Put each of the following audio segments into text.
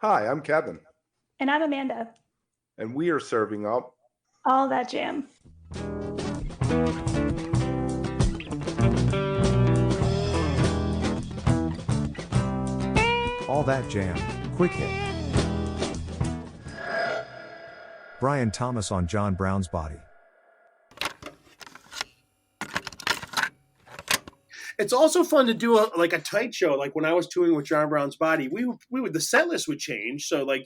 Hi, I'm Kevin, And I'm Amanda. and we are serving up All that jam. All That Jam, Quick Hit. Brian Thomas on John Brown's Body. It's also fun to do like a tight show. Like when I was touring with John Brown's Body, we would the set list would change. So like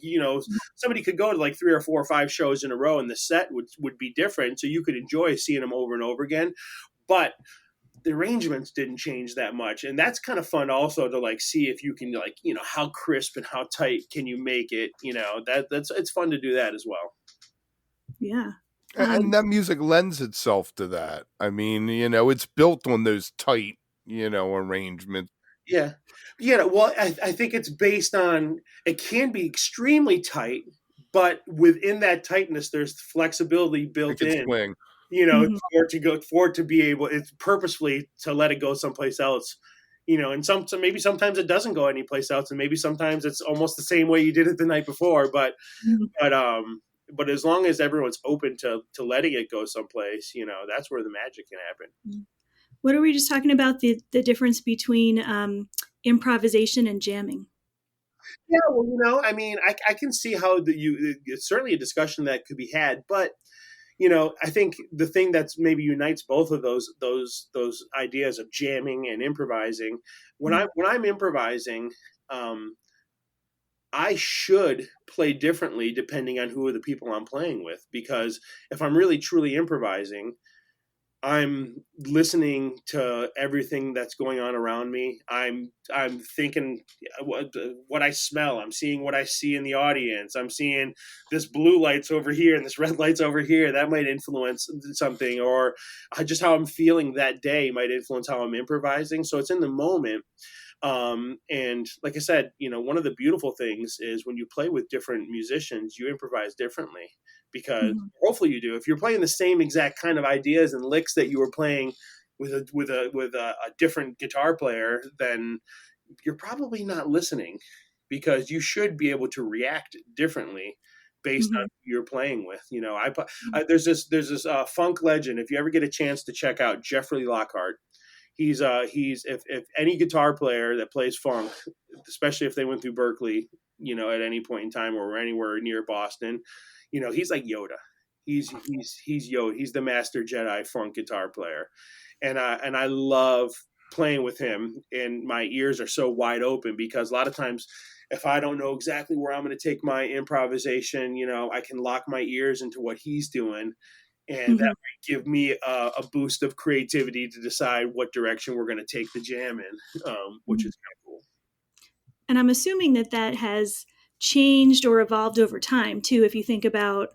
somebody could go to like 3 or 4 or 5 shows in a row, and the set would be different. So you could enjoy seeing them over and over again. But the arrangements didn't change that much, and that's kind of fun also to like see if you can like how crisp and how tight can you make it. That's it's fun to do that as well. Yeah. and that music lends itself to that. I mean, it's built on those tight, arrangements. Yeah, yeah. Well, I think it's based on it can be extremely tight, but within that tightness, there's flexibility It built could in. swing. Mhm. For it to be able, it's purposefully to let it go someplace else. And so maybe sometimes it doesn't go anyplace else, and maybe sometimes it's almost the same way you did it the night before. Mhm. But but as long as everyone's open to letting it go someplace, that's where the magic can happen. What are we just talking about? The difference between improvisation and jamming. Yeah, well, I mean, I can see how it's certainly a discussion that could be had, but I think the thing that's maybe unites both of those ideas of jamming and improvising. When I'm improvising, um, I should play differently depending on who are the people I'm playing with, because if I'm really truly improvising, I'm listening to everything that's going on around me. I'm thinking what I smell. I'm seeing what I see in the audience. I'm seeing this blue lights over here and this red lights over here. That might influence something, or just how I'm feeling that day might influence how I'm improvising. So it's in the moment. And like I said, one of the beautiful things is when you play with different musicians, you improvise differently, because Mhm. hopefully you do. If you're playing the same exact kind of ideas and licks that you were playing with a different guitar player, then you're probably not listening, because you should be able to react differently based on Mhm. who you're playing with. There's this funk legend. If you ever get a chance to check out Jeffrey Lockhart, he's if any guitar player that plays funk, especially if they went through Berkeley, at any point in time or anywhere near Boston, he's like Yoda. He's Yoda. He's the master Jedi funk guitar player, and I love playing with him. And my ears are so wide open, because a lot of times, if I don't know exactly where I'm going to take my improvisation, I can lock my ears into what he's doing, and that Mhm. might give me a boost of creativity to decide what direction we're going to take the jam in, which Mhm. is kind of cool. And I'm assuming that that has changed or evolved over time too. If you think about,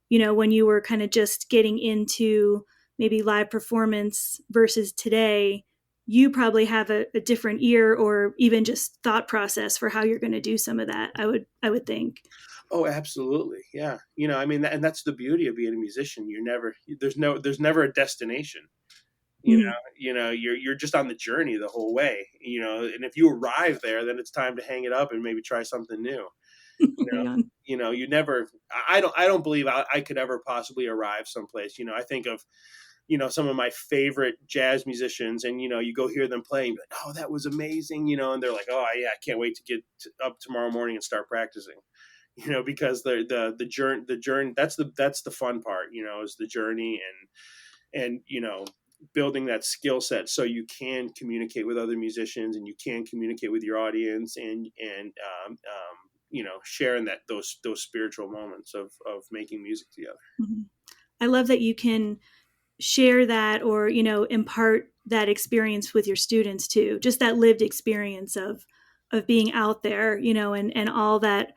when you were kind of just getting into maybe live performance versus today, you probably have a different ear or even just thought process for how you're going to do some of that. I would think. Oh, absolutely, yeah. I mean, and that's the beauty of being a musician. There's never a destination. Mhm. You're just on the journey the whole way. And if you arrive there, then it's time to hang it up and maybe try something new. You know, Right on. you never. I don't believe I could ever possibly arrive someplace. I think of some of my favorite jazz musicians, and you go hear them playing, like, oh, that was amazing, and they're like, oh yeah, I can't wait to get up tomorrow morning and start practicing. Because the journey, that's the fun part, is the journey, and building that skill set so you can communicate with other musicians, and you can communicate with your audience, and sharing those spiritual moments of making music together. Mhm. I love that you can share that or, impart that experience with your students too. Just that lived experience of being out there, and all that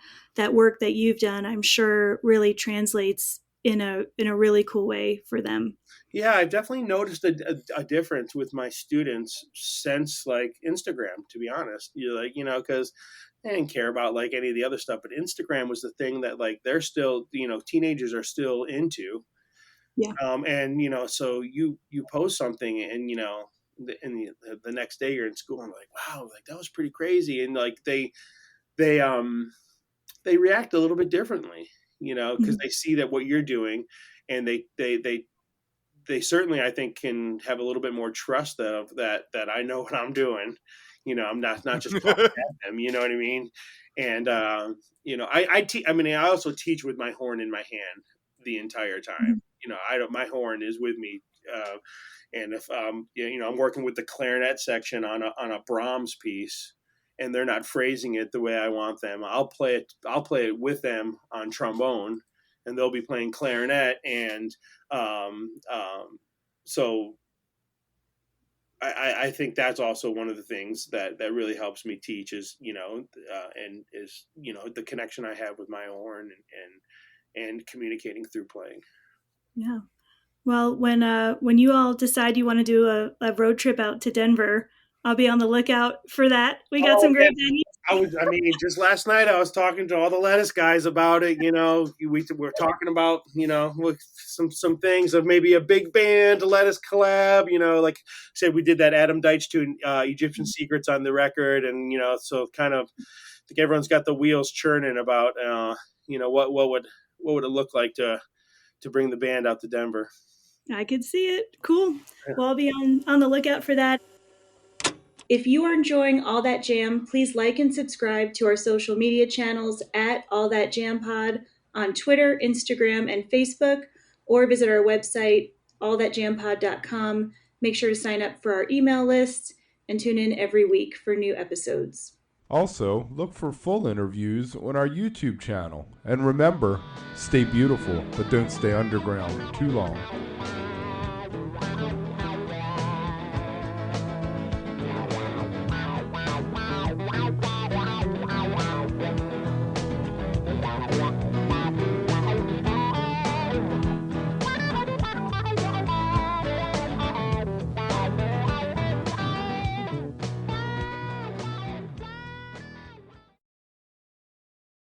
work that you've done, I'm sure really translates in a really cool way for them. Yeah, I've definitely noticed a difference with my students since like Instagram, to be honest. Because I didn't care about like any of the other stuff, but Instagram was the thing that like they're still, teenagers are still into. Yeah. And so you post something, and the next day you're in school, and I'm like, wow, like that was pretty crazy. And like they they react a little bit differently, because Mhm. they see that what you're doing, and they certainly, I think, can have a little bit more trust of that I know what I'm doing. I'm not just talking at them. You know what I mean? And I mean, I also teach with my horn in my hand the entire time. Mhm. I don't. My horn is with me. And if I'm working with the clarinet section on a Brahms piece, and they're not phrasing it the way I want them, I'll play it. I'll play it with them on trombone, and they'll be playing clarinet. And um, um, so I think that's also one of the things that really helps me teach is and is the connection I have with my horn, and communicating through playing. Yeah. Well, when you all decide you want to do a road trip out to Denver, I'll be on the lookout for that. We got Oh some yeah, great venues. I mean, just last night I was talking to all the lettuce guys about it. We're talking about with some things of maybe a big band lettuce collab. Like I said, we did that Adam Deitch tune, Egyptian Secrets on the record, and so kind of I think everyone's got the wheels churning about what would it look like to bring the band out to Denver. I could see it. Cool. Well, I'll be on the lookout for that. If you are enjoying All That Jam, please like and subscribe to our social media channels at All That Jam Pod on Twitter, Instagram, and Facebook, or visit our website, allthatjampod.com. Make sure to sign up for our email list and tune in every week for new episodes. Also, look for full interviews on our YouTube channel. And remember, stay beautiful, but don't stay underground too long.